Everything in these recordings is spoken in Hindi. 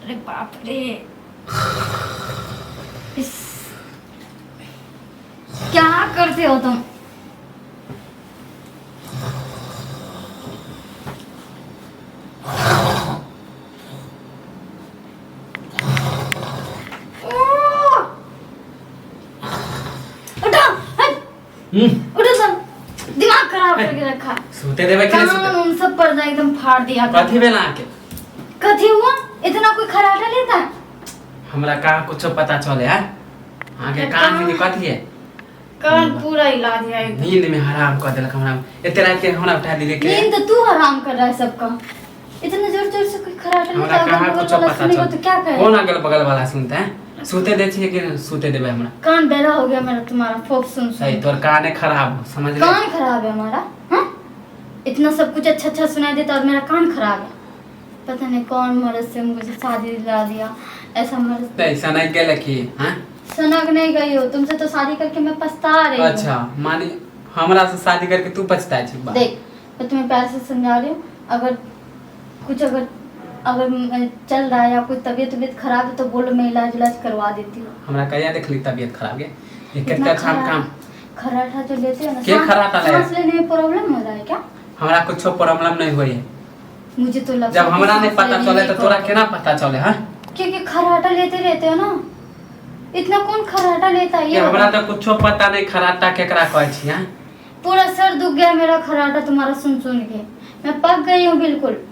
अरे बाप रे। इस क्या करते हो तुम? उठो तुम, दिमाग खराब करके रखा। सोते देवे के कान उन सब पर्दा एकदम फाड़ दिया। कथी बेला के कथी हुआ? इतना कोई खराटा लेता है? हमरा का कुछ पता चले है आगे कान में कथी है? कान पूरा हिला दिया एकदम। नींद में हराम कर देलक हमरा। एते रात के हमरा उठा दिले के। नींद तो तू हराम कर रहा है सबका। इतना जोर जोर से कोई खराटा लेता हमरा है, का कुछ वाला पता सुनेगा चल तो क्या कहे? कौन अगल बगल वाला सुनता है? सोते दे छिए कि सोते देबे हमरा? कान बहरा हो गया मेरा तुम्हारा फोक सुन सही सुन। तोर कान है खराब समझ ले। कान खराब है हमारा? हाँ, इतना सब कुछ अच्छा अच्छा सुनाई देता और मेरा कान खराब है। पता नहीं कौन मर्द से मुझे शादी दिला दिया। ऐसा मर्द ऐसा नहीं गेले की हां? सनक नहीं गई हो तुमसे, तो शादी करके मैं पछता रही हूँ। अच्छा मानी हमरा से शादी करके तू पछताए छी? देख मैं तुम्हें प्यार से समझा रही हूँ। अगर कुछ अगर चल रहा है या कोई तबीयत खराब है तो बोलो, मैं इलाज करवा देती हूँ। हमरा कहिया देखली तबीयत खराब के? ये इतना कितना काम खराटा जो लेते हो ना, के खराटा ले? सांस लेने में प्रॉब्लम हो रहा है क्या? हमरा कुछ प्रॉब्लम नहीं होई है। मुझे तो लगता जब हमरा नहीं पता चले तो तोरा केना पता चले? हां क्योंकि खराटा लेते रहते हो ना। इतना कौन खराटा लेता है? ये हमरा तो कुछ पता नहीं खराटा केकरा कहै छी। हां पूरा सर दुख गया मेरा खराटा तुम्हारा सुन सुन के। मैं पक गई हूँ, बिल्कुल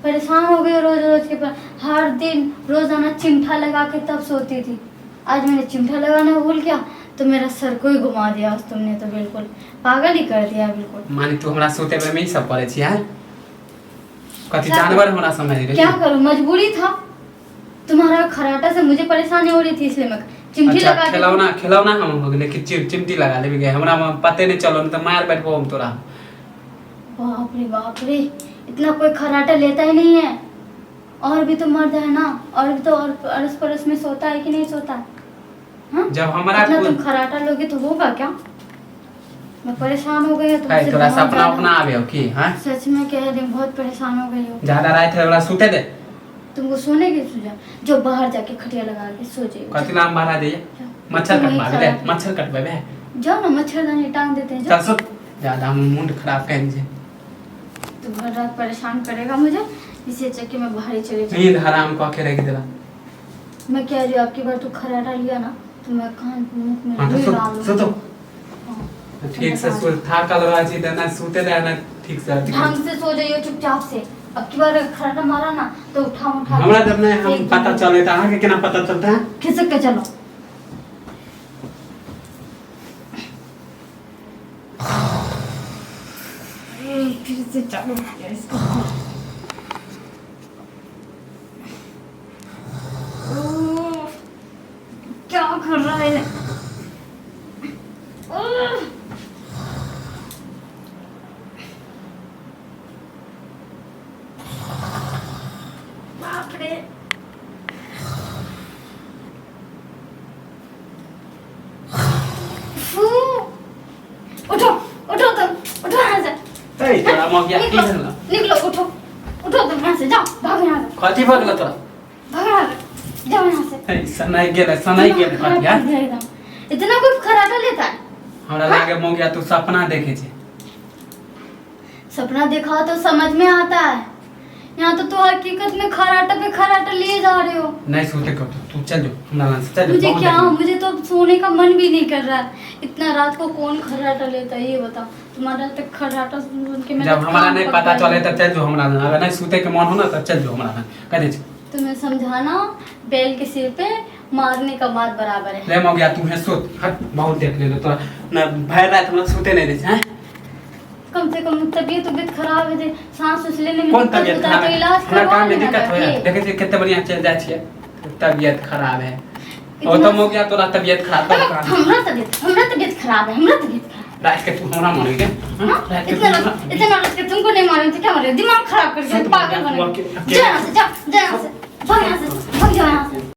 परेशान हो गई रोज रोज के। पर हर दिन रोजाना चिमटा लगा के तब सोती थी। आज मैंने चिमटा लगाना भूल गया तो मेरा सर को ही घुमा दिया। आज तुमने तो बिल्कुल पागल ही कर दिया बिल्कुल। मानी तू हमरा सोते में ही सब पड़े छी यार। कथी जानवर हमरा समझ रही? क्या करूं, मजबूरी था। तुम्हारा खराटा से मुझे परेशानी हो रही थी इसलिए मैं चिमटी अच्छा, लगा खिलौना हम हो गेले कि चिमटी लगा लेबे गए। हमरा पते नहीं चलो न तो मार बैठबो हम तोरा। बाप रे इतना कोई खराटा लेता ही नहीं है। और भी तो मर्द है ना, और भी तो और अड़स पड़ोस में सोता है कि नहीं सोता? हाँ? जब हमारा इतना तुम खराटा लोगे तो होगा क्या? मैं परेशान हो गई हूँ तुमसे। तोरा बहुत सपना ज्यादा। अपना आवे हो की? हां सच में कह रही हूँ, बहुत परेशान हो गई हूँ। ज्यादा रात है हमरा सोते दे। तुमको सोने की सुझा जो बाहर जाके खटिया लगा के सो जाइए। कथी नाम बारा दे? मच्छर कटवा दे। मच्छर कटवाबे? जाओ ना, मच्छरदानी टांग देते हैं। चल सो। ज्यादा मूड खराब कर दे। तू हर रात परेशान करेगा मुझे, इसे चक्के में बाहर ही चले जाऊँ। नींद हराम कह के रख देला। मैं कह रही हूँ आपकी बार तू खराटा लिया ना तो मैं कान मुंह में हां रुई तो डाल सो तो हाँ। ठीक से सो। थाकल रहा छी त ना सोते दे ना ठीक से। ढंग से सो जाइए चुपचाप से। अब की बार खराटा मारा ना तो उठा हमरा जब नहीं हम पता चले त आके केना पता चलता है? खिसक के चलो। फिर से चालू किया इसको। ओह, क्या कर रहा है? ओह, बाप रे। फू, उठो उठो तुम, उठो यहाँ से। ए तोरा मग या की भेल? निकलो उठो उठो तुम यहाँ से, जाओ भागो यहाँ से, कथी भगल तोरा? भागो यहाँ से, जाओ यहाँ से। ए सनाई गेले कथी यार? इतना कोई खराटा लेता है? हमरा लागे मौगिया तू सपना देखे छे। सपना देखा तो समझ में आता है। यहाँ तो हकीकत में खराटा पे खराटा लिए जा रहे हो। नहीं सोते कब तू चल जो हमरा लान से चल। मुझे क्या, मुझे तो सोने का मन भी नहीं कर रहा है। इतना रात को कौन खराटा लेता है ये बताओ? तुम्हारा तक खराटा सुन के मेरा जब हमरा कान नहीं पक पता गया। चले त चल जो हमरा लान। अगर नहीं सोते के मन हो ना त चल जो हमरा लान कह दे। तुम्हें समझाना बैल के सिर पे मारने का बात बराबर है। ले मौगिया तू है सोत। हट बहुत देख ले तोरा ना भर रात हमरा सोते नहीं दे हैं। कम से कम तबीयत खराब है, सांस उस लेने में कौन दिक्कत तबीयत होता खराब है तो है? इलाज हमरा करवा काम में लेना दिक्कत होया चाहिए। देखे छी कितने बढ़िया चल जाय छिए। तबीयत खराब है ओ तो मौगिया तोरा तबीयत खराब तो कहां? हमरा तबीयत खराब है। रात के तू हमरा मारे के? रात के इतना रात के तुमको नहीं मालूम तो क्या मारे? दिमाग खराब कर दिया, पागल बना। जा यहाँ से, भाग यहाँ से, भाग यहाँ से।